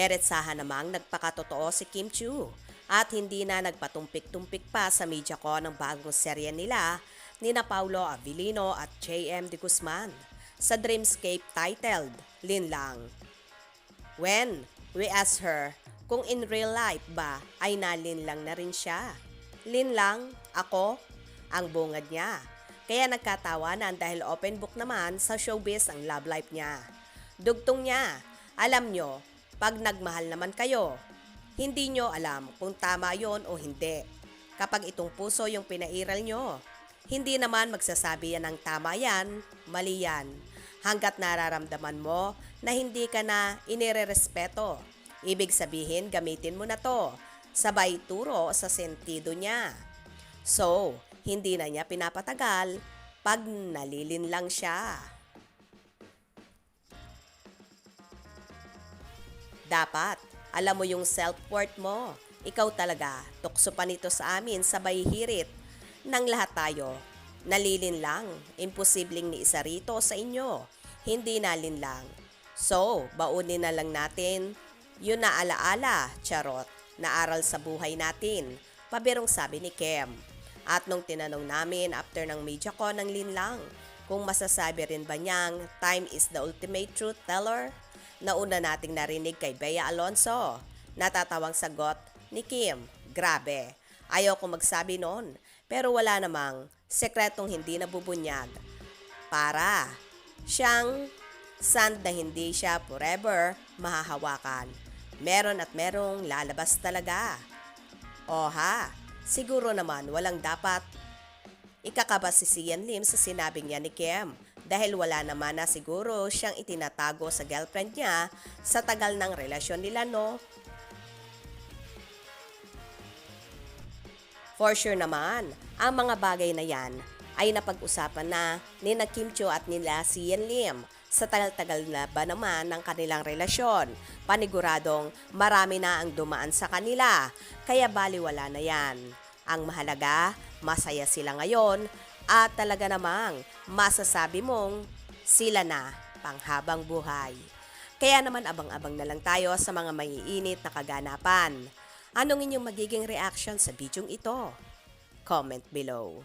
Diretsahan namang nagpakatotoo si Kim Chiu at hindi na nagpatumpik-tumpik pa sa media ko ng bagong serye nila ni na Paulo Avellino at JM De Guzman sa Dreamscape titled Linlang. When we asked her kung in real life ba ay nalinlang na rin siya. Linlang, ako, ang bungad niya. Kaya nagkatawanan dahil open book naman sa showbiz ang love life niya. Dugtong niya, alam nyo, pag nagmahal naman kayo, hindi nyo alam kung tama yon o hindi. Kapag itong puso yung pinairal nyo, hindi naman magsasabi yan ng tama yan, mali yan. Hanggat nararamdaman mo na hindi ka na inirerespeto, ibig sabihin gamitin mo na to, sabay turo sa sentido niya. So, hindi na niya pinapatagal pag nalilinlang siya. Dapat, alam mo yung self-worth mo. Ikaw talaga, tukso pa nito sa amin sabay hirit ng lahat tayo. Nalilinlang, imposibleng ni isa rito sa inyo. Hindi nalinlang. So, baunin na lang natin yun na alaala, charot, na aral sa buhay natin. Pabirong sabi ni Kim. At nung tinanong namin after ng media ko ng linlang, kung masasabi rin ba niyang time is the ultimate truth teller, nauna nating narinig kay Bea Alonso. Natatawang sagot ni Kim, grabe, ayaw ko magsabi noon, pero wala namang sekretong hindi nabubunyag. Para siyang sand na hindi siya forever mahahawakan. Meron at merong lalabas talaga. Oha, siguro naman walang dapat ikakabas si Sian Lim sa sinabi niya ni Kim dahil wala naman na siguro siyang itinatago sa girlfriend niya sa tagal ng relasyon nila, no? For sure naman, ang mga bagay na yan ay napag-usapan na ni na Kim Chiu at nila Sian Lim sa tagal-tagal na ba naman ng kanilang relasyon. Paniguradong marami na ang dumaan sa kanila, kaya baliwala na yan. Ang mahalaga, masaya sila ngayon at talaga namang masasabi mong sila na panghabang buhay. Kaya naman abang-abang na lang tayo sa mga maiinit na kaganapan. Anong inyong magiging reaction sa bidyong ito? Comment below.